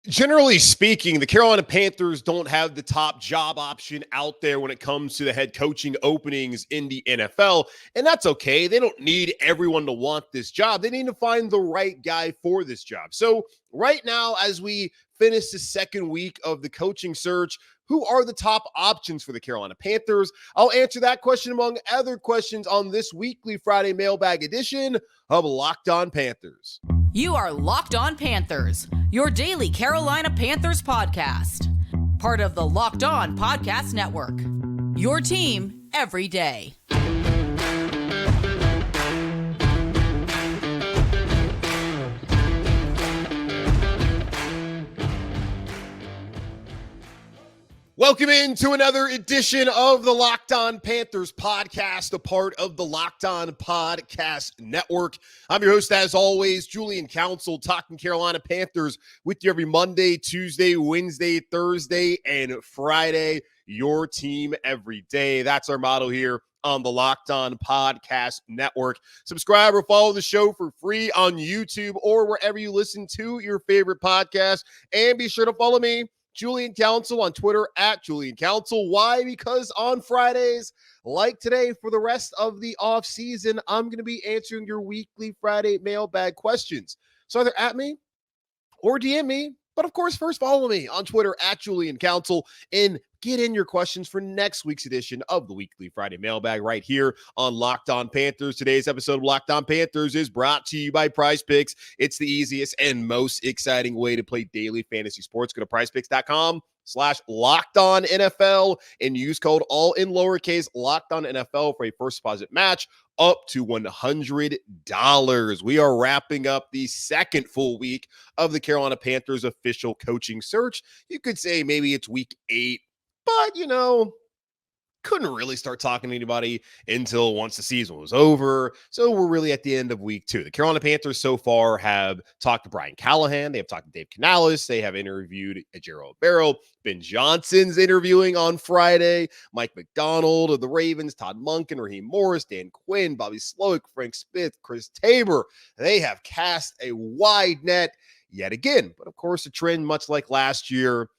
Generally speaking, the Carolina Panthers don't have the top job option out there when it comes to the head coaching openings in the NFL, and that's okay. They don't need everyone to want this job. They need to find the right guy for this job. So right now, as we finish the second week of the coaching search, who are the top options for the Carolina Panthers? I'll answer that question among other questions on this weekly Friday mailbag edition of Locked On Panthers. You are Locked On Panthers, your daily Carolina Panthers podcast. Part of the Locked On Podcast Network. Your team every day. Welcome into another edition of the Locked On Panthers podcast, a part of the Locked On Podcast Network. I'm your host, as always, Julian Council, talking Carolina Panthers with you every Monday, Tuesday, Wednesday, Thursday, and Friday. Your team every day. That's our motto here on the Locked On Podcast Network. Subscribe or follow the show for free on YouTube or wherever you listen to your favorite podcast. And be sure to follow me, Julian Council, on Twitter at Julian Council. Why? Because on Fridays, like today, for the rest of the offseason, I'm going to be answering your weekly Friday mailbag questions. So either at me or DM me, but of course, first follow me on Twitter at Julian Council and get in your questions for next week's edition of the Weekly Friday Mailbag right here on Locked On Panthers. Today's episode of Locked On Panthers is brought to you by PrizePicks. It's the easiest and most exciting way to play daily fantasy sports. Go to PrizePicks.com/LockedOnNFL and use code all in lowercase LockedOnNFL for a first deposit match up to $100. We are wrapping up the second full week of the Carolina Panthers official coaching search. You could say maybe it's week 8, but, couldn't really start talking to anybody until once the season was over. So we're really at the end of week 2. The Carolina Panthers so far have talked to Brian Callahan. They have talked to Dave Canales. They have interviewed Ejiro Barrow. Ben Johnson's interviewing on Friday. Mike McDonald of the Ravens, Todd Monken, Raheem Morris, Dan Quinn, Bobby Slowick, Frank Smith, Chris Tabor. They have cast a wide net yet again. But of course, the trend, much like last year,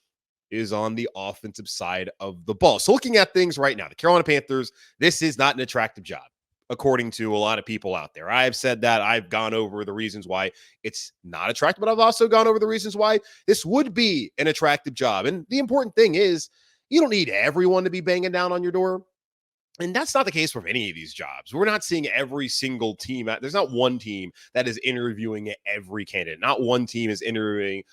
is on the offensive side of the ball. So looking at things right now, the Carolina Panthers, this is not an attractive job, according to a lot of people out there. I've said that. I've gone over the reasons why it's not attractive, but I've also gone over the reasons why this would be an attractive job. And the important thing is, you don't need everyone to be banging down on your door. And that's not the case for any of these jobs. We're not seeing every single team. There's not one team that is interviewing every candidate. Not one team is interviewing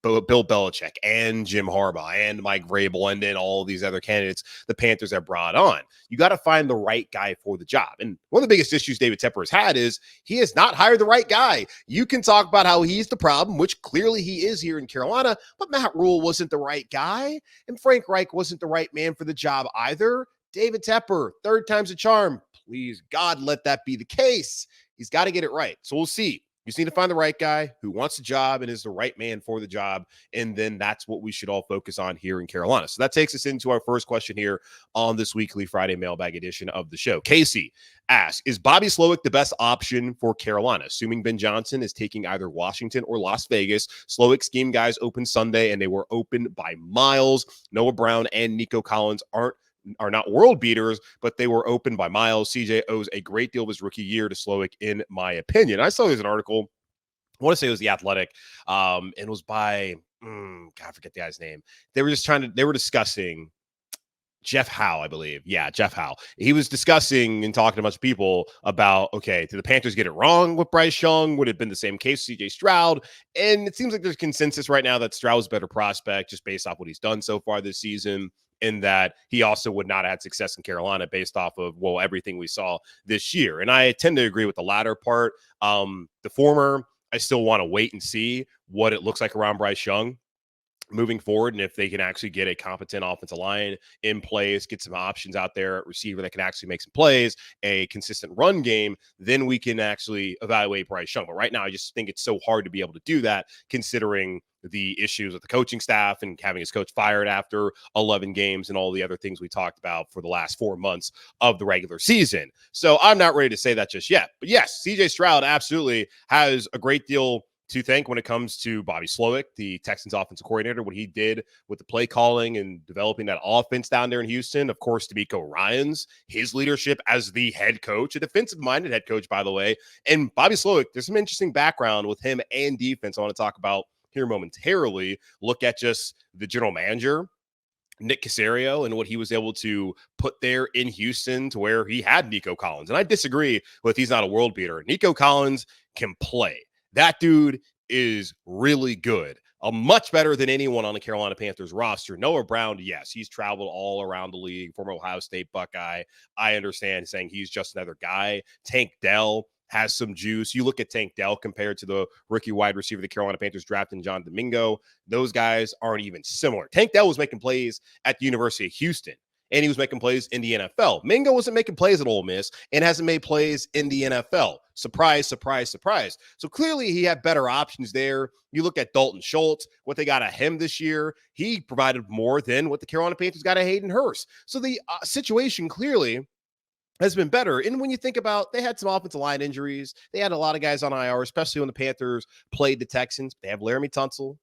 Bill Belichick and Jim Harbaugh and Mike Vrabel and then all these other candidates the Panthers have brought on. You got to find the right guy for the job. And one of the biggest issues David Tepper has had is he has not hired the right guy. You can talk about how he's the problem, which clearly he is here in Carolina, but Matt Rule wasn't the right guy, and Frank Reich wasn't the right man for the job either. David Tepper, third time's a charm. Please, God, let that be the case. He's got to get it right. So we'll see. You just need to find the right guy who wants the job and is the right man for the job. And then that's what we should all focus on here in Carolina. So that takes us into our first question here on this weekly Friday mailbag edition of the show. Casey asks, is Bobby Slowick the best option for Carolina? Assuming Ben Johnson is taking either Washington or Las Vegas. Slowick's game guys opened Sunday and they were open by miles. Noah Brown and Nico Collins are not world beaters, but they were open by miles. CJ owes a great deal of his rookie year to Slowick, in my opinion. I saw there's an article, I want to say it was The Athletic, and it was by, I forget the guy's name. They were discussing Jeff Howe, I believe. Yeah, Jeff Howe. He was discussing and talking to a bunch of people about, okay, did the Panthers get it wrong with Bryce Young? Would it have been the same case with CJ Stroud? And it seems like there's consensus right now that Stroud's a better prospect just based off what he's done so far this season, in that he also would not have had success in Carolina based off of, everything we saw this year. And I tend to agree with the latter part. The former, I still want to wait and see what it looks like around Bryce Young moving forward, and if they can actually get a competent offensive line in place, get some options out there at receiver that can actually make some plays, a consistent run game, then we can actually evaluate Bryce Young. But right now, I just think it's so hard to be able to do that, considering the issues with the coaching staff and having his coach fired after 11 games and all the other things we talked about for the last 4 months of the regular season. So I'm not ready to say that just yet. But yes, CJ Stroud absolutely has a great deal to thank when it comes to Bobby Slowick, the Texans offensive coordinator, what he did with the play calling and developing that offense down there in Houston. Of course, DeMeco Ryans, his leadership as the head coach, a defensive-minded head coach, by the way. And Bobby Slowick, there's some interesting background with him and defense I want to talk about here momentarily. Look at just the general manager, Nick Caserio, and what he was able to put there in Houston to where he had Nico Collins. And I disagree with he's not a world beater. Nico Collins can play. That dude is really good. Much better than anyone on the Carolina Panthers roster. Noah Brown, yes, he's traveled all around the league, former Ohio State Buckeye. I understand saying he's just another guy. Tank Dell has some juice. You look at Tank Dell compared to the rookie wide receiver the Carolina Panthers drafted in John Domingo. Those guys aren't even similar. Tank Dell was making plays at the University of Houston, and he was making plays in the NFL. Mingo wasn't making plays at Ole Miss and hasn't made plays in the NFL. Surprise, surprise, surprise. So clearly he had better options there. You look at Dalton Schultz, what they got at him this year, he provided more than what the Carolina Panthers got at Hayden Hurst. So the situation clearly has been better. And when you think about, they had some offensive line injuries. They had a lot of guys on IR, especially when the Panthers played the Texans. They have Laramie Tunsil.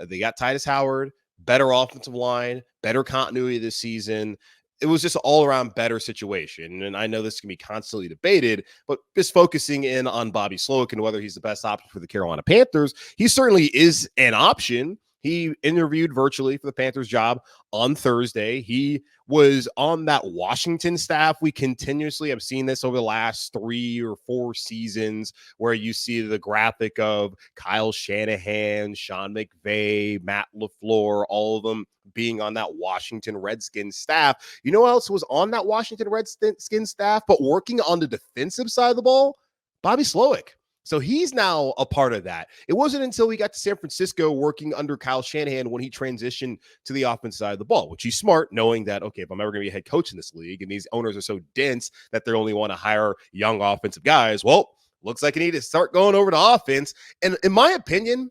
They got Titus Howard, better offensive line, better continuity this season. It was just an all-around better situation. And I know this can be constantly debated, but just focusing in on Bobby Slowick and whether he's the best option for the Carolina Panthers, he certainly is an option. He interviewed virtually for the Panthers job on Thursday. He was on that Washington staff. We continuously have seen this over the last 3 or 4 seasons where you see the graphic of Kyle Shanahan, Sean McVay, Matt LaFleur, all of them being on that Washington Redskins staff. You know who else was on that Washington Redskins staff but working on the defensive side of the ball? Bobby Slowick. So he's now a part of that. It wasn't until we got to San Francisco working under Kyle Shanahan when he transitioned to the offense side of the ball, which he's smart, knowing that, okay, if I'm ever going to be a head coach in this league and these owners are so dense that they only want to hire young offensive guys, well, looks like you need to start going over to offense. And in my opinion,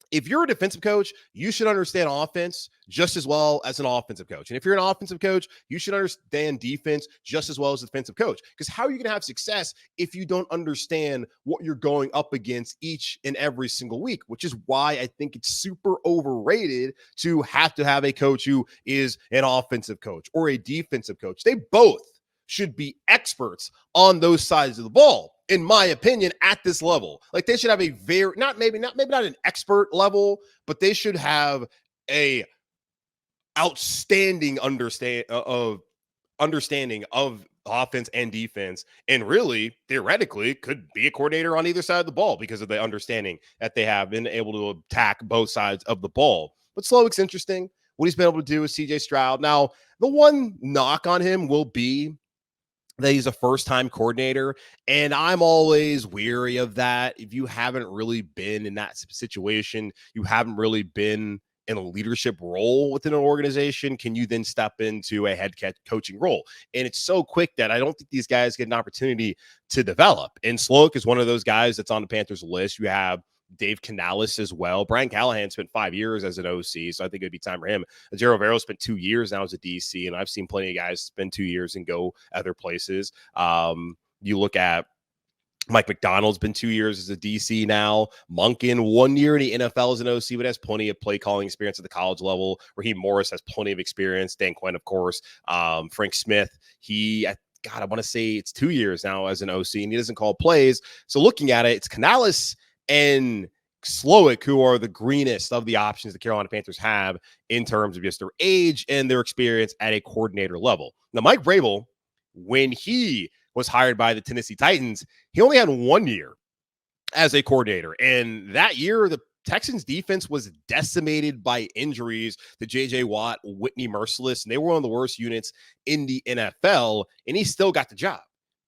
if you're a defensive coach, you should understand offense just as well as an offensive coach. And if you're an offensive coach, you should understand defense just as well as a defensive coach. Because how are you going to have success if you don't understand what you're going up against each and every single week? Which is why I think it's super overrated to have a coach who is an offensive coach or a defensive coach. They both should be experts on those sides of the ball, in my opinion, at this level. Like, they should have a very, maybe not an expert level, but they should have a outstanding understanding of offense and defense, and really theoretically could be a coordinator on either side of the ball because of the understanding that they have been able to attack both sides of the ball. But Slowick's interesting. What he's been able to do with CJ Stroud. Now, the one knock on him will be that he's a first-time coordinator, and I'm always weary of that. If you haven't really been in that situation, you haven't really been in a leadership role within an organization, can you then step into a head coaching role? And it's so quick that I don't think these guys get an opportunity to develop. And Slowick is one of those guys that's on the Panthers list. You have Dave Canales as well. Brian Callahan spent 5 years as an OC, so I think it'd be time for him. Jero Vero spent 2 years now as a DC, and I've seen plenty of guys spend 2 years and go other places. You look at Mike McDonald's been 2 years as a DC now. Monken, 1 year in the NFL as an OC, but has plenty of play calling experience at the college level. Raheem Morris has plenty of experience. Dan Quinn, of course. Frank Smith, I want to say it's 2 years now as an OC, and he doesn't call plays. So looking at it, it's Canales and Slowick who are the greenest of the options the Carolina Panthers have in terms of just their age and their experience at a coordinator level. Now, Mike Vrabel, when he was hired by the Tennessee Titans, he only had 1 year as a coordinator. And that year, the Texans defense was decimated by injuries to J.J. Watt, Whitney Merciless, and they were one of the worst units in the NFL, and he still got the job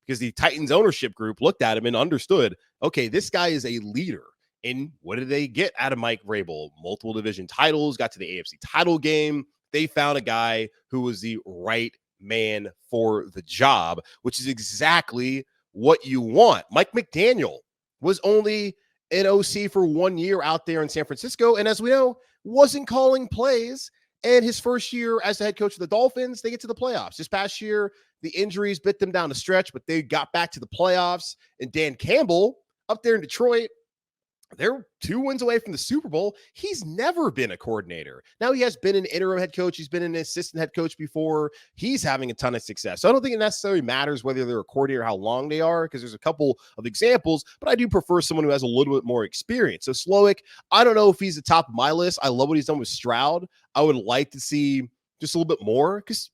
because the Titans ownership group looked at him and understood, okay, this guy is a leader. And what did they get out of Mike Vrabel? Multiple division titles, got to the AFC title game. They found a guy who was the right man for the job, which is exactly what you want. Mike McDaniel was only an OC for 1 year out there in San Francisco, and as we know, wasn't calling plays. And his first year as the head coach of the Dolphins, they get to the playoffs. This past year, the injuries bit them down the stretch, but they got back to the playoffs. And Dan Campbell up there in Detroit, they're 2 wins away from the Super Bowl. He's never been a coordinator. Now he has been an interim head coach. He's been an assistant head coach before. He's having a ton of success. So I don't think it necessarily matters whether they're a coordinator, how long they are, because there's a couple of examples, but I do prefer someone who has a little bit more experience. So Slowick, I don't know if he's the top of my list. I love what he's done with Stroud. I would like to see just a little bit more because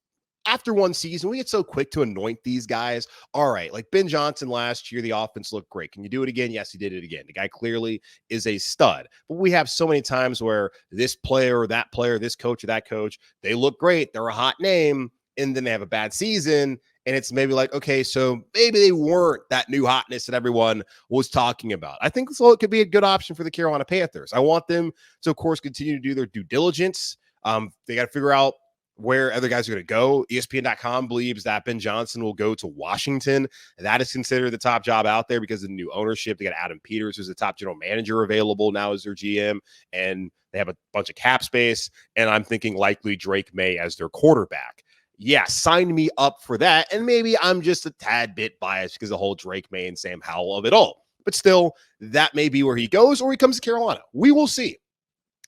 after one season, we get so quick to anoint these guys. All right, like Ben Johnson last year, the offense looked great. Can you do it again? Yes, he did it again. The guy clearly is a stud. But we have so many times where this player or that player, this coach or that coach, they look great. They're a hot name, and then they have a bad season. And it's maybe like, okay, so maybe they weren't that new hotness that everyone was talking about. I think so. It could be a good option for the Carolina Panthers. I want them to, of course, continue to do their due diligence. They got to figure out where other guys are going to go. ESPN.com believes that Ben Johnson will go to Washington. That is considered the top job out there because of the new ownership. They got Adam Peters, who's the top general manager available now as their GM, and they have a bunch of cap space. And I'm thinking likely Drake May as their quarterback. Yeah, sign me up for that. And maybe I'm just a tad bit biased because the whole Drake May and Sam Howell of it all. But still, that may be where he goes or he comes to Carolina. We will see.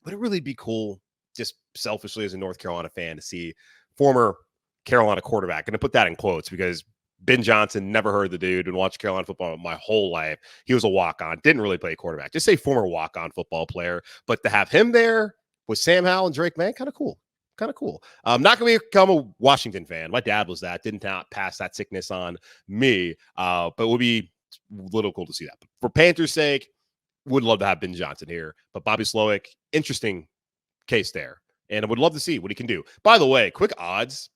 But it'd really be cool, just selfishly as a North Carolina fan, to see former Carolina quarterback. And to put that in quotes because Ben Johnson, never heard the dude and watched Carolina football my whole life. He was a walk-on, didn't really play quarterback. Just say former walk-on football player. But to have him there with Sam Howell and Drake May, kind of cool. Kind of cool. I'm not going to become a Washington fan. My dad was that. Didn't pass that sickness on me. But it would be a little cool to see that. But for Panthers' sake, would love to have Ben Johnson here. But Bobby Slowick, interesting case there. And I would love to see what he can do. By the way, quick odds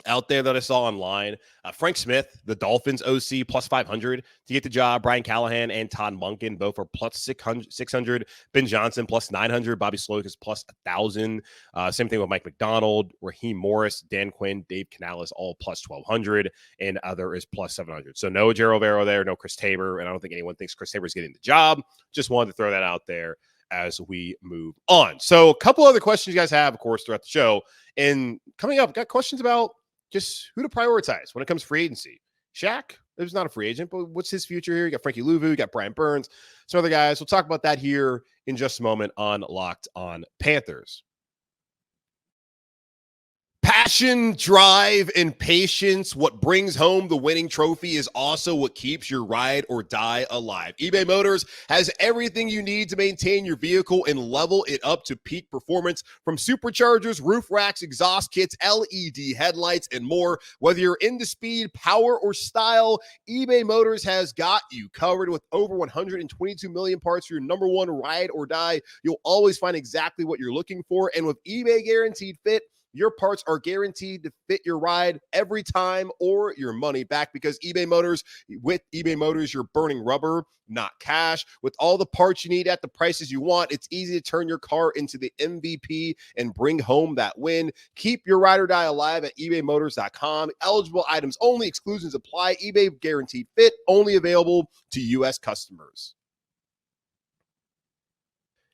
out there that I saw online. Frank Smith, the Dolphins OC, plus 500 to get the job. Brian Callahan and Todd Monken both are plus 600. Ben Johnson, plus 900. Bobby Slowick is plus 1,000. Same thing with Mike McDonald, Raheem Morris, Dan Quinn, Dave Canales, all plus 1,200. And other is plus 700. So no Jero Vero there, no Chris Tabor. And I don't think anyone thinks Chris Tabor is getting the job. Just wanted to throw that out there as we move on. So a couple other questions you guys have, of course, throughout the show. And coming up, got questions about just who to prioritize when it comes to free agency. Shaq, there's not a free agent, but what's his future here? You got Frankie Luvu, you got Brian Burns, some other guys. We'll talk about that here in just a moment on Locked On Panthers. Passion, drive, and patience. What brings home the winning trophy is also what keeps your ride or die alive. eBay Motors has everything you need to maintain your vehicle and level it up to peak performance, from superchargers, roof racks, exhaust kits, LED headlights, and more. Whether you're into speed, power, or style, eBay Motors has got you covered. With over 122 million parts for your number one ride or die, you'll always find exactly what you're looking for. And with eBay Guaranteed Fit, your parts are guaranteed to fit your ride every time or your money back, because with eBay Motors, you're burning rubber, not cash. With all the parts you need at the prices you want, it's easy to turn your car into the MVP and bring home that win. Keep your ride or die alive at ebaymotors.com. Eligible items only. Exclusions apply. eBay Guaranteed Fit, only available to U.S. customers.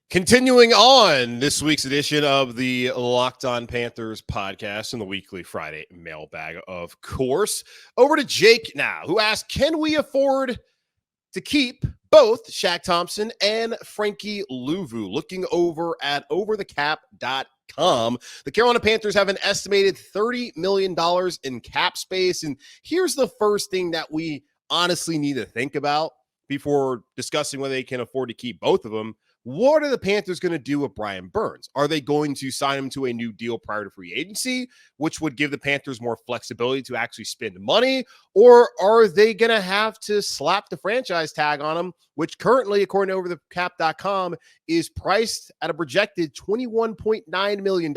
Continuing on this week's edition of the Locked On Panthers podcast and the Weekly Friday Mailbag, of course, over to Jake now, who asked, can we afford to keep both Shaq Thompson and Frankie Luvu? Looking over at overthecap.com, the Carolina Panthers have an estimated $30 million in cap space. And here's the first thing that we honestly need to think about before discussing whether they can afford to keep both of them. What are the Panthers going to do with Brian Burns? Are they going to sign him to a new deal prior to free agency, which would give the Panthers more flexibility to actually spend money? Or are they going to have to slap the franchise tag on him, which currently, according to overthecap.com, is priced at a projected $21.9 million?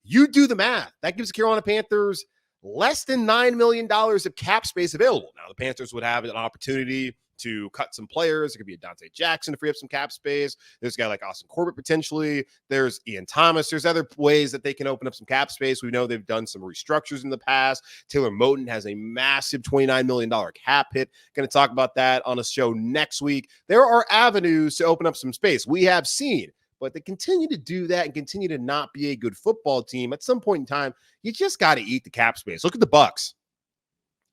You do the math. That gives the Carolina Panthers less than $9 million of cap space available. Now, the Panthers would have an opportunity to cut some players. It could be a Dante Jackson to free up some cap space. There's a guy like Austin Corbett potentially. There's Ian Thomas. There's other ways that they can open up some cap space. We know they've done some restructures in the past. Taylor Moton has a massive $29 million cap hit. Going to talk about that on a show next week. There are avenues to open up some space. We have seen, but they continue to do that and continue to not be a good football team. At some point in time, you just got to eat the cap space. Look at the Bucs.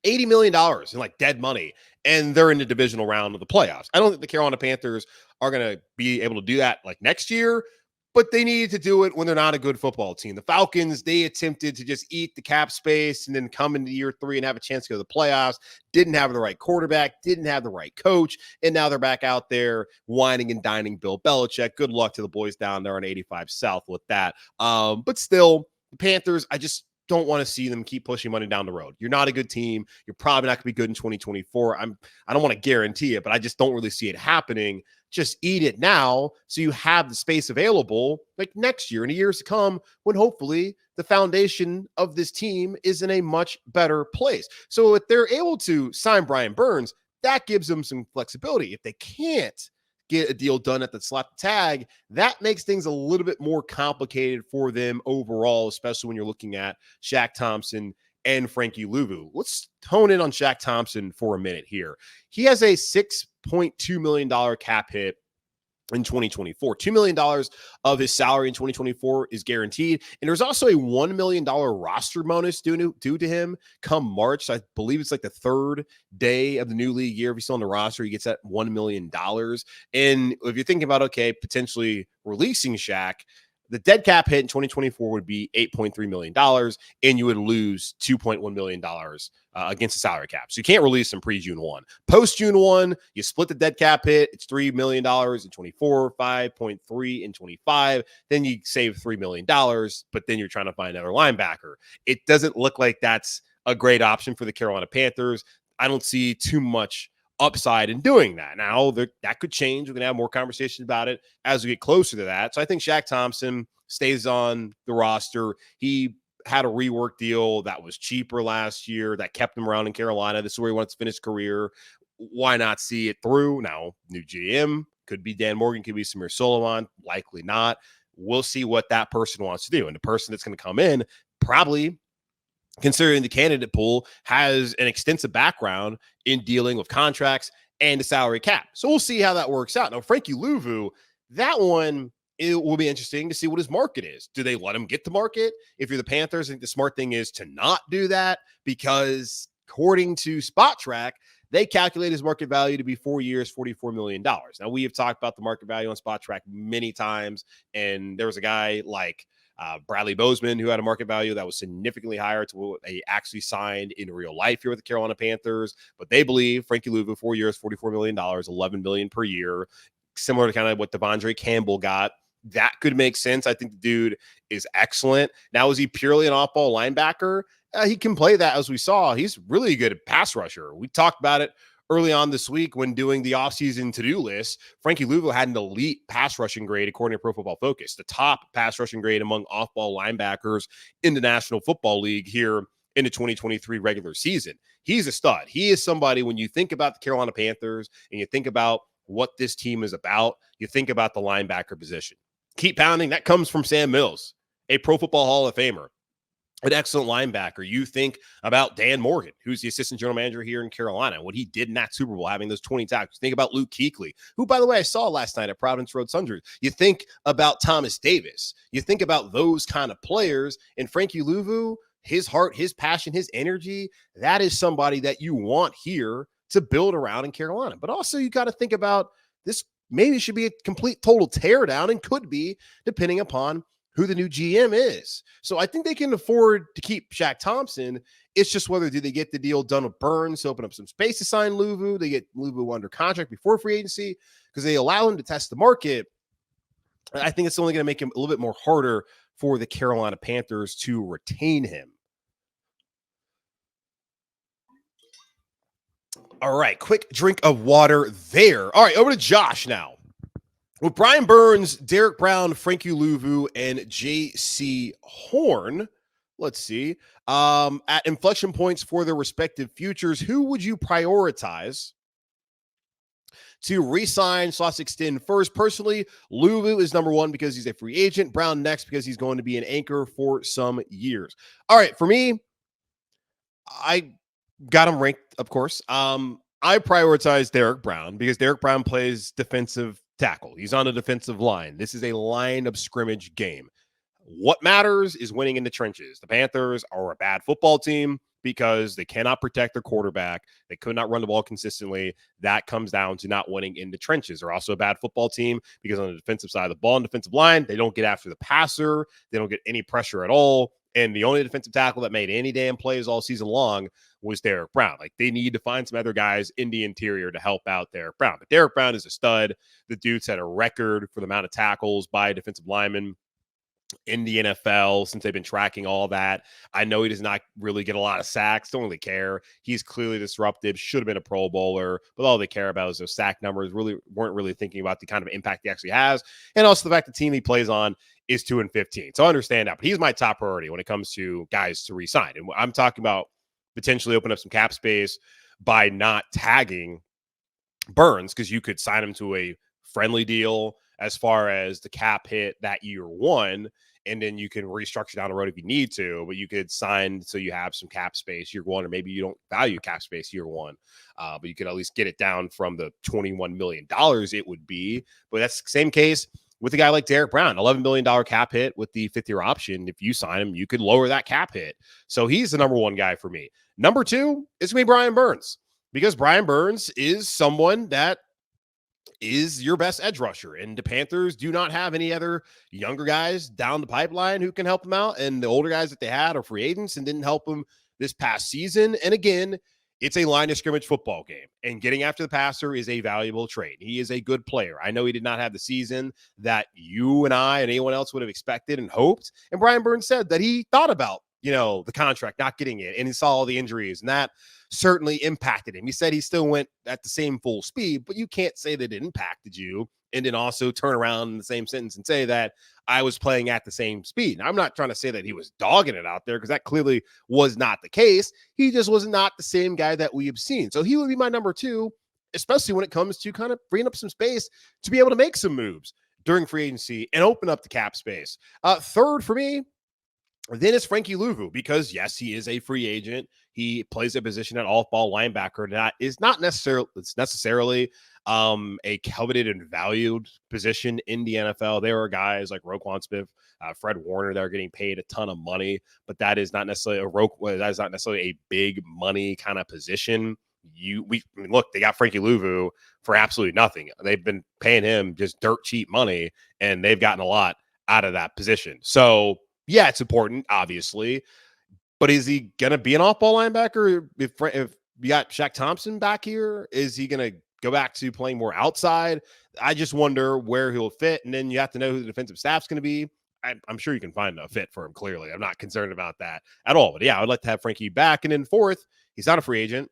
$80 million in like dead money, and they're in the divisional round of the playoffs. I don't think the Carolina Panthers are going to be able to do that like next year, but they needed to do it when they're not a good football team. The Falcons, they attempted to just eat the cap space and then come into year 3 and have a chance to go to the playoffs. Didn't have the right quarterback, didn't have the right coach, and now they're back out there whining and dining Bill Belichick. Good luck to the boys down there on 85 South with that. But still, the Panthers, I just don't want to see them keep pushing money down the road. You're not a good team. You're probably not going to be good in 2024. I don't want to guarantee it, but I just don't really see it happening. Just eat it now so you have the space available like next year and the years to come when hopefully the foundation of this team is in a much better place. So if they're able to sign Brian Burns, that gives them some flexibility. If they can't get a deal done at the slot tag, that makes things a little bit more complicated for them overall, especially when you're looking at Shaq Thompson and Frankie Luvu. Let's hone in on Shaq Thompson for a minute here. He has a $6.2 million cap hit in 2024. $2 million of his salary in 2024 is guaranteed. And there's also a $1 million roster bonus due to him come March. I believe it's like the 3rd day of the new league year. If he's still on the roster, he gets that $1 million. And if you're thinking about, okay, potentially releasing Shaq, the dead cap hit in 2024 would be $8.3 million, and you would lose $2.1 million against the salary cap. So you can't release him pre-June 1. Post-June 1, you split the dead cap hit. It's $3 million in 24, 5.3 in 25. Then you save $3 million, but then you're trying to find another linebacker. It doesn't look like that's a great option for the Carolina Panthers. I don't see too much upside in doing that. Now, that could change. We're going to have more conversations about it as we get closer to that. So I think Shaq Thompson stays on the roster. He had a rework deal that was cheaper last year that kept him around in Carolina. This is where he wants to finish his career. Why not see it through? Now, new GM, could be Dan Morgan, could be Samir Solomon, likely not. We'll see what that person wants to do. And the person that's going to come in probably, considering the candidate pool, has an extensive background in dealing with contracts and the salary cap. So we'll see how that works out. Now, Frankie Luvu, that one, it will be interesting to see what his market is. Do they let him get to market? If you're the Panthers, I think the smart thing is to not do that, because according to Spot Track, they calculate his market value to be 4 years, $44 million. Now, we have talked about the market value on Spot Track many times, and there was a guy like Bradley Bozeman, who had a market value that was significantly higher to what they actually signed in real life here with the Carolina Panthers. But they believe Frankie Luvu, 4 years, $44 million, $11 million per year, similar to kind of what Devondre Campbell got. That could make sense. I think the dude is excellent. Now, is he purely an off-ball linebacker? He can play that, as we saw. He's really good at pass rusher. We talked about it early on this week when doing the offseason to-do list. Frankie Luvu had an elite pass rushing grade according to Pro Football Focus, the top pass rushing grade among off-ball linebackers in the National Football League here in the 2023 regular season. He's a stud. He is somebody, when you think about the Carolina Panthers and you think about what this team is about, you think about the linebacker position. Keep pounding. That comes from Sam Mills, a Pro Football Hall of Famer, an excellent linebacker. You think about Dan Morgan, who's the assistant general manager here in Carolina, what he did in that Super Bowl, having those 20 tackles. Think about Luke Kuechly, who, by the way, I saw last night at Providence Road Sundry. You think about Thomas Davis. You think about those kind of players, and Frankie Luvu, his heart, his passion, his energy, that is somebody that you want here to build around in Carolina. But also you got to think about this. Maybe it should be a complete total teardown, and could be, depending upon who the new GM is. So I think they can afford to keep Shaq Thompson. It's just whether do they get the deal done with Burns to open up some space to sign Luvu. They get Luvu under contract before free agency because they allow him to test the market. I think it's only going to make him a little bit more harder for the Carolina Panthers to retain him. All right, quick drink of water there. All right, over to Josh now. With Brian Burns, Derek Brown, Frankie Luvu, and J.C. Horn, let's see, at inflection points for their respective futures, who would you prioritize to re-sign / extend first? Personally, Luvu is number one because he's a free agent. Brown next because he's going to be an anchor for some years. All right, for me, I got him ranked, of course. I prioritize Derek Brown because Derek Brown plays defensive tackle. He's on the defensive line. This is a line of scrimmage game. What matters is winning in the trenches. The Panthers are a bad football team. because they cannot protect their quarterback. They could not run the ball consistently. That comes down to not winning in the trenches. They're also a bad football team because on the defensive side of the ball and defensive line, they don't get after the passer. They don't get any pressure at all. And the only defensive tackle that made any damn plays all season long was Derek Brown. Like, they need to find some other guys in the interior to help out Derek Brown. But Derek Brown is a stud. The dude set a record for the amount of tackles by a defensive lineman in the NFL since they've been tracking all that. I know he does not really get a lot of sacks. Don't really care. He's clearly disruptive. Should have been a Pro Bowler, but all they care about is those sack numbers. Really weren't really thinking about the kind of impact he actually has, and also the fact the team he plays on is 2-15. So I understand that, but he's my top priority when it comes to guys to re-sign. And I'm talking about potentially open up some cap space by not tagging Burns, because you could sign him to a friendly deal as far as the cap hit that year one, and then you can restructure down the road if you need to, but you could sign so you have some cap space year one, or maybe you don't value cap space year one, but you could at least get it down from the $21 million it would be. But that's the same case with a guy like Derek Brown, $11 million cap hit with the fifth-year option. If you sign him, you could lower that cap hit. So he's the number one guy for me. Number two is going to be Brian Burns, because Brian Burns is someone that is your best edge rusher, and the Panthers do not have any other younger guys down the pipeline who can help them out, and the older guys that they had are free agents and didn't help them this past season. And again, it's a line of scrimmage football game, and getting after the passer is a valuable trait. He is a good player. I know he did not have the season that you and I and anyone else would have expected and hoped, and Brian Burns said that he thought about the contract, not getting it, and he saw all the injuries, and that certainly impacted him. He said he still went at the same full speed, but you can't say that it impacted you and then also turn around in the same sentence and say that I was playing at the same speed. Now, I'm not trying to say that he was dogging it out there, because that clearly was not the case. He just was not the same guy that we have seen. So he would be my number two, especially when it comes to kind of freeing up some space to be able to make some moves during free agency and open up the cap space. Third for me, then it's Frankie Luvu, because yes, he is a free agent. He plays a position at off-ball linebacker that is not necessarily a coveted and valued position in the NFL. There are guys like Roquan Smith, Fred Warner that are getting paid a ton of money, but that is not necessarily a big money kind of position. Look, they got Frankie Luvu for absolutely nothing. They've been paying him just dirt cheap money, and they've gotten a lot out of that position. So yeah, it's important, obviously, but is he going to be an off-ball linebacker if you got Shaq Thompson back here? Is he going to go back to playing more outside? I just wonder where he'll fit, and then you have to know who the defensive staff's going to be. I'm sure you can find a fit for him, clearly. I'm not concerned about that at all, but yeah, I would like to have Frankie back. And then fourth, he's not a free agent.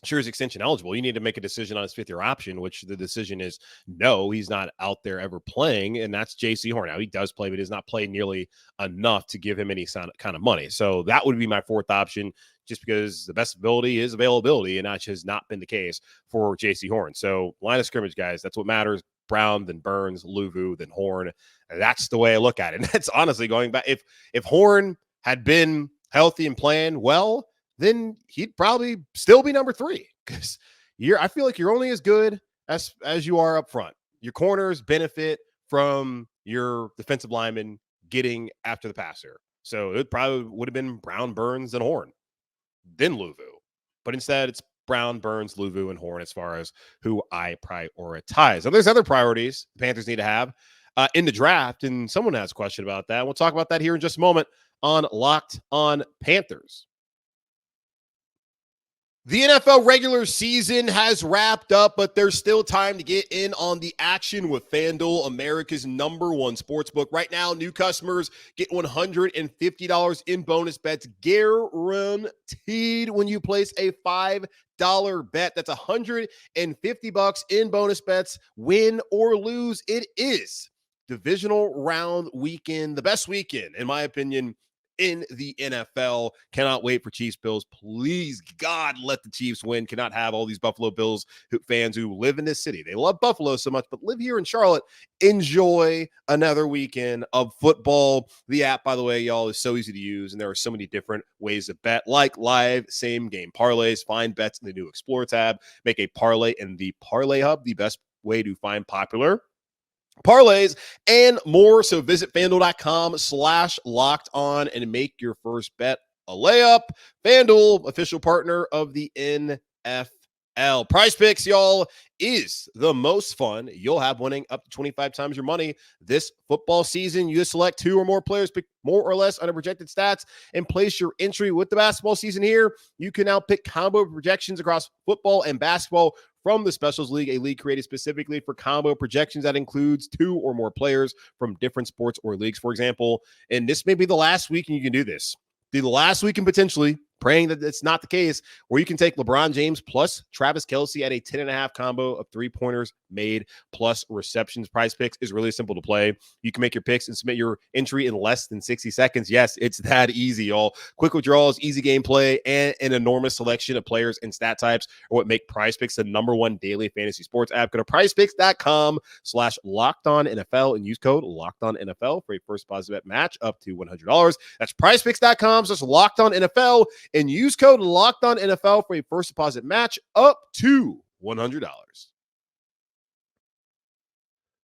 Sure, he's extension eligible. You need to make a decision on his fifth-year option, which the decision is no, he's not out there ever playing, and that's J.C. Horn. Now, he does play, but he does not play nearly enough to give him any kind of money. So that would be my fourth option, just because the best ability is availability, and that has not been the case for J.C. Horn. So line of scrimmage, guys, that's what matters. Brown, then Burns, Luvu, then Horn. And that's the way I look at it. And that's honestly going back. If Horn had been healthy and playing well, then he'd probably still be number three, because I feel like you're only as good as you are up front. Your corners benefit from your defensive linemen getting after the passer. So it probably would have been Brown, Burns, and Horn, then Luvu. But instead, it's Brown, Burns, Luvu, and Horn as far as who I prioritize. So there's other priorities the Panthers need to have in the draft, and someone has a question about that. We'll talk about that here in just a moment on Locked On Panthers. The NFL regular season has wrapped up, but there's still time to get in on the action with FanDuel, America's #1 sportsbook. Right now, new customers get $150 in bonus bets guaranteed when you place a $5 bet. That's $150 in bonus bets, win or lose. It is divisional round weekend, the best weekend, in my opinion, in the NFL. Cannot wait for Chiefs Bills. Please, God, let the Chiefs win. Cannot have all these Buffalo Bills fans who live in this city. They love Buffalo so much, but live here in Charlotte. Enjoy another weekend of football. The app, by the way, y'all, is so easy to use, and there are so many different ways to bet, like live same game parlays. Find bets in the new Explore tab. Make a parlay in the Parlay Hub, the best way to find popular parlays and more. So visit FanDuel.com/locked on and make your first bet a layup. FanDuel, official partner of the NFL. Prize Picks, y'all, is the most fun you'll have, winning up to 25 times your money this football season. You just select 2 or more players, pick more or less on projected stats, and place your entry. With the basketball season here, you can now pick combo projections across football and basketball from the Specials League, a league created specifically for combo projections that includes 2 or more players from different sports or leagues, for example. And this may be the last week and you can do this. The last week and potentially, praying that it's not the case, where you can take LeBron James plus Travis Kelce at a 10.5 combo of 3-pointers made plus receptions. Prize Picks is really simple to play. You can make your picks and submit your entry in less than 60 seconds. Yes, it's that easy, y'all. Quick withdrawals, easy gameplay, and an enormous selection of players and stat types are what make Prize Picks the #1 daily fantasy sports app. Go to prizepicks.com/LockedOnNFL and use code LockedOnNFL for a first deposit bet match up to $100. That's prizepicks.com/LockedOnNFL and use code LockedOnNFL for a first deposit match up to $100.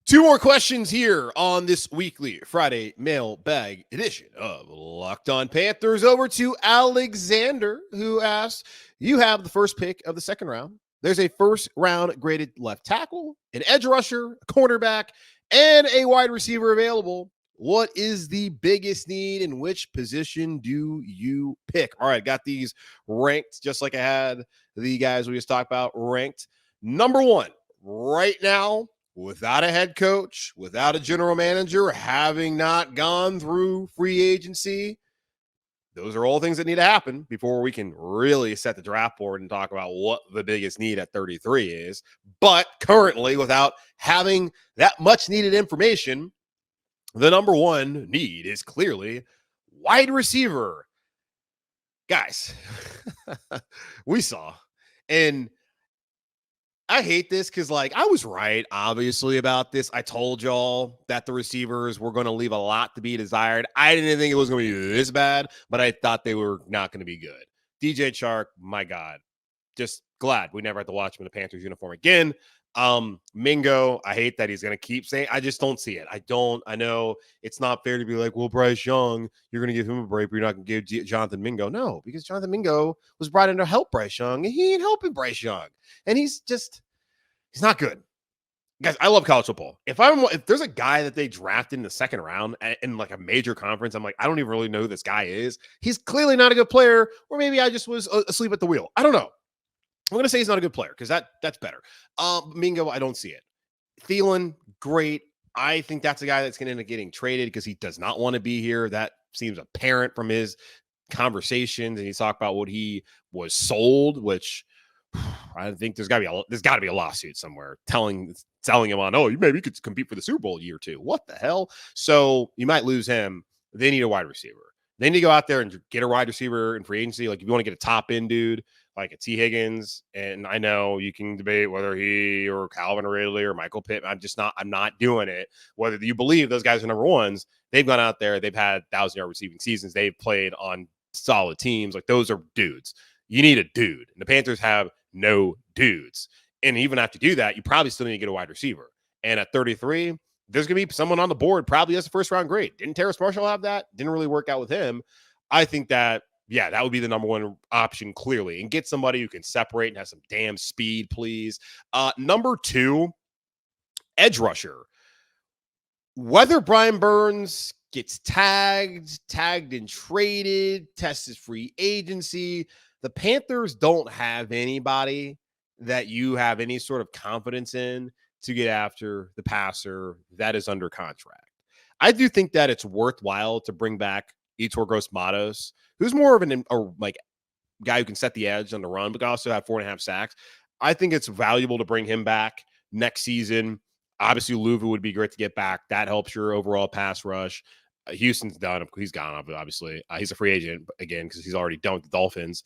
2 more questions here on this weekly Friday mailbag edition of Locked On Panthers. Over to Alexander, who asks, you have the first pick of the second round. There's a first round graded left tackle, an edge rusher, a cornerback, and a wide receiver available. What is the biggest need and which position do you pick? All right, got these ranked just like I had the guys we just talked about ranked. #1 right now, without a head coach, without a general manager, having not gone through free agency. Those are all things that need to happen before we can really set the draft board and talk about what the biggest need at 33 is. But currently, without having that much needed information, the #1 need is clearly wide receiver. Guys, we saw, and I hate this because, I was right, obviously, about this. I told y'all that the receivers were going to leave a lot to be desired. I didn't think it was going to be this bad, but I thought they were not going to be good. DJ Chark, my God, just glad we never had to watch him in the Panthers uniform again. Mingo, I hate that he's going to keep saying, I just don't see it. I know it's not fair to be like, well, Bryce Young, you're going to give him a break, but you're not going to give Jonathan Mingo. No, because Jonathan Mingo was brought in to help Bryce Young, and he ain't helping Bryce Young. And he's not good. Guys, I love college football. If there's a guy that they drafted in the second round in a major conference, I'm like, I don't even really know who this guy is. He's clearly not a good player, or maybe I just was asleep at the wheel. I don't know. I'm going to say he's not a good player because that's better. Mingo, I don't see it. Thielen, great. I think that's a guy that's going to end up getting traded because he does not want to be here. That seems apparent from his conversations, and he's talked about what he was sold, which I think there's got to be a lawsuit somewhere telling him on, maybe you could compete for the Super Bowl year 2. What the hell? So you might lose him. They need a wide receiver. They need to go out there and get a wide receiver in free agency. If you want to get a top end dude, like a T. Higgins, and I know you can debate whether he or Calvin Ridley or Michael Pittman. I'm not doing it. Whether you believe those guys are #1s, they've gone out there, they've had 1,000-yard receiving seasons, they've played on solid teams. Those are dudes. You need a dude. And the Panthers have no dudes. And even after you do that, you probably still need to get a wide receiver. And at 33, there's going to be someone on the board probably as a first round grade. Didn't Terrace Marshall have that? Didn't really work out with him. I think that would be the #1 option, clearly, and get somebody who can separate and have some damn speed, please. #2, edge rusher. Whether Brian Burns gets tagged and traded, tests free agency, the Panthers don't have anybody that you have any sort of confidence in to get after the passer that is under contract. I do think that it's worthwhile to bring back Yetur Gross-Matos, who's more of a guy who can set the edge on the run, but also have 4.5 sacks. I think it's valuable to bring him back next season. Obviously, Luvu would be great to get back. That helps your overall pass rush. Houston's done. He's gone, obviously. He's a free agent, again, because he's already done with the Dolphins.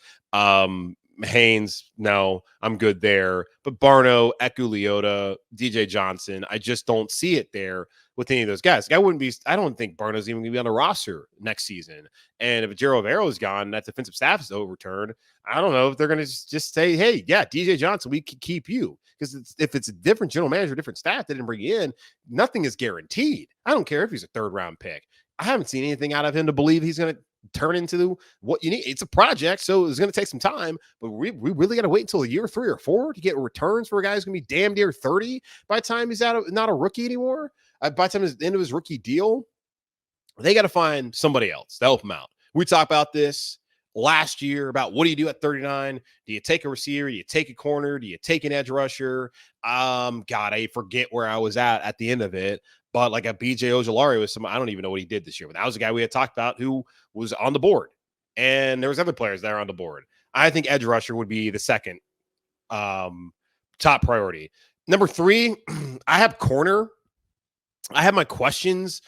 Haynes, no, I'm good there. But Barno, Leota, DJ Johnson, I just don't see it there with any of those guys. I don't think Barno's even going to be on the roster next season. And if Jero Avero is gone, that defensive staff is overturned, I don't know if they're going to just say, hey, yeah, DJ Johnson, we can keep you. Because if it's a different general manager, different staff that didn't bring you in, nothing is guaranteed. I don't care if he's a 3rd-round pick. I haven't seen anything out of him to believe he's going to turn into what you need. It's a project, so it's going to take some time, but we really got to wait until year 3 or 4 to get returns for a guy who's going to be damn near 30 by the time he's not a rookie anymore. By the time he's at the end of his rookie deal, they got to find somebody else to help him out. We talked about this last year about what do you do at 39? Do you take a receiver? Do you take a corner? Do you take an edge rusher? God, I forget where I was at the end of it. But like a BJ Ojulari was I don't even know what he did this year, but that was a guy we had talked about who was on the board. And there was other players that are on the board. I think edge rusher would be the second top priority. Number 3, I have corner. I have my questions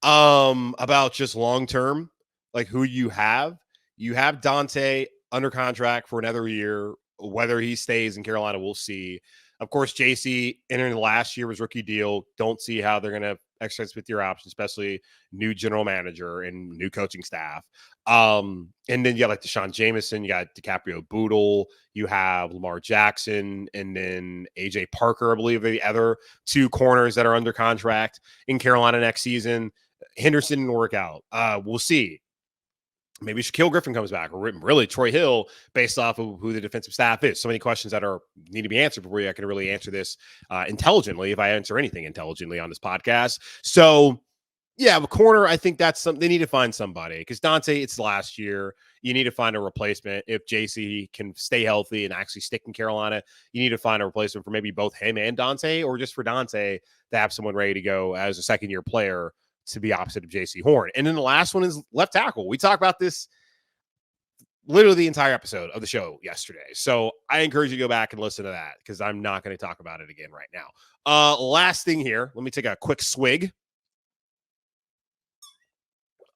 about just long-term, like who you have. You have Dante under contract for another year. Whether he stays in Carolina, we'll see. Of course, JC entering the last year was rookie deal. Don't see how they're going to exercise with your options, especially new general manager and new coaching staff. And then you got like Deshaun Jameson, you got DiCaprio Boodle, you have Lamar Jackson, and then AJ Parker, I believe, are the other 2 corners that are under contract in Carolina next season. Henderson didn't work out. We'll see. Maybe Shaquille Griffin comes back, or really Troy Hill, based off of who the defensive staff is. So many questions that need to be answered before I can really answer this intelligently, if I answer anything intelligently on this podcast. So, yeah, the corner, I think that's something they need to find somebody, because Dante, it's last year. You need to find a replacement. If JC can stay healthy and actually stick in Carolina, you need to find a replacement for maybe both him and Dante, or just for Dante to have someone ready to go as a second-year player to be opposite of JC Horn. And then the last one is left tackle. We talked about this literally the entire episode of the show yesterday. So I encourage you to go back and listen to that, because I'm not going to talk about it again right now. Last thing here, let me take a quick swig.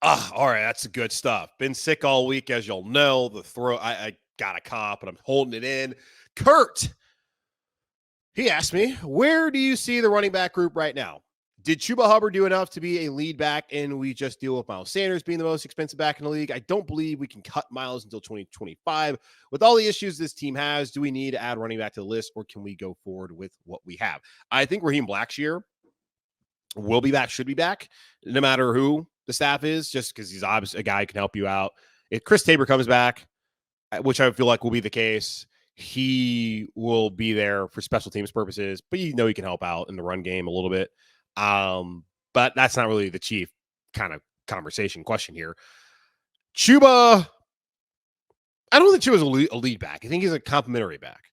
All right, that's good stuff. Been sick all week, as you'll know. The throat, I got a cough, but I'm holding it in. Kurt, he asked me, where do you see the running back group right now? Did Chuba Hubbard do enough to be a lead back, and we just deal with Miles Sanders being the most expensive back in the league? I don't believe we can cut Miles until 2025. With all the issues this team has, do we need to add running back to the list, or can we go forward with what we have? I think Raheem Blackshear will be back, should be back, no matter who the staff is, just because he's obviously a guy who can help you out. If Chris Tabor comes back, which I feel like will be the case, he will be there for special teams purposes, but he can help out in the run game a little bit. But that's not really the chief kind of question here. Chuba, I don't think Chuba's a lead back. I think he's a complimentary back.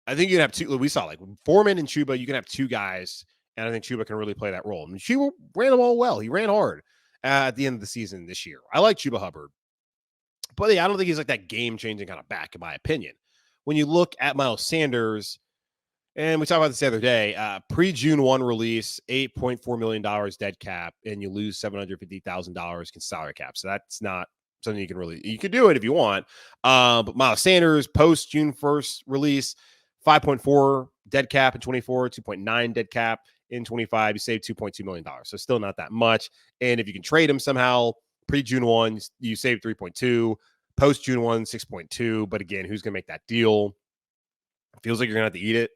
I think you can have 2. We saw like Foreman and Chuba, you can have 2 guys, and I think Chuba can really play that role. And Chuba ran the ball well. He ran hard at the end of the season this year. I like Chuba Hubbard, but yeah, I don't think he's like that game-changing kind of back, in my opinion. When you look at Miles Sanders, and we talked about this the other day, pre-June 1 release, $8.4 million dead cap, and you lose $750,000 in salary cap. So that's not something you could do it if you want. But Miles Sanders, post-June 1st release, 5.4 dead cap in 24, 2.9 dead cap in 25. You save $2.2 million. So still not that much. And if you can trade him somehow, pre-June 1, you save 3.2, post-June 1, 6.2. But again, who's going to make that deal? It feels like you're going to have to eat it.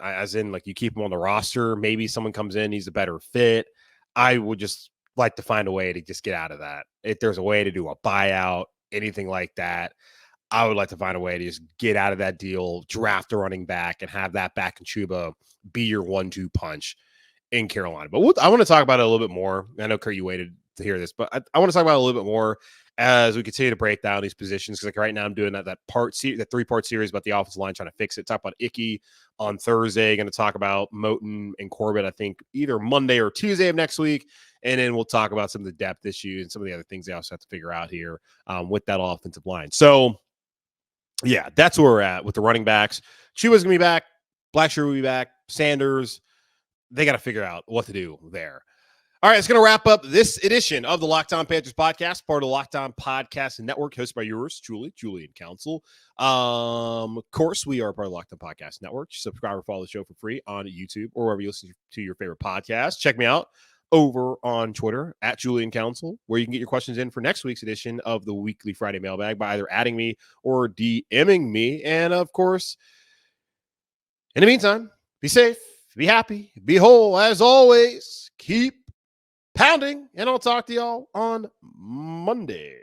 As in, like, you keep him on the roster. Maybe someone comes in, he's a better fit. I would just like to find a way to just get out of that. If there's a way to do a buyout, anything like that, I would like to find a way to just get out of that deal, draft a running back, and have that back in Chuba be your 1-2 punch in Carolina. But I want to talk about it a little bit more. I know, Kurt, you waited to hear this, but I want to talk about it a little bit more as we continue to break down these positions. Because like right now I'm doing that 3-part series about the offensive line, trying to fix it. Talk about Icky on Thursday. Going to talk about Moton and Corbett, I think either Monday or Tuesday of next week. And then we'll talk about some of the depth issues and some of the other things they also have to figure out here with that offensive line. So yeah, that's where we're at with the running backs. Chuba's going to be back. Blackshear will be back. Sanders, they got to figure out what to do there. All right, it's going to wrap up this edition of the Locked On Panthers podcast, part of the Locked On Podcast Network, hosted by yours truly, Julian Council. Of course, we are part of the Locked On Podcast Network. Subscribe or follow the show for free on YouTube or wherever you listen to your favorite podcast. Check me out over on Twitter at Julian Council, where you can get your questions in for next week's edition of the Weekly Friday Mailbag by either adding me or DMing me. And of course, in the meantime, be safe, be happy, be whole. As always, keep pounding, and I'll talk to y'all on Monday.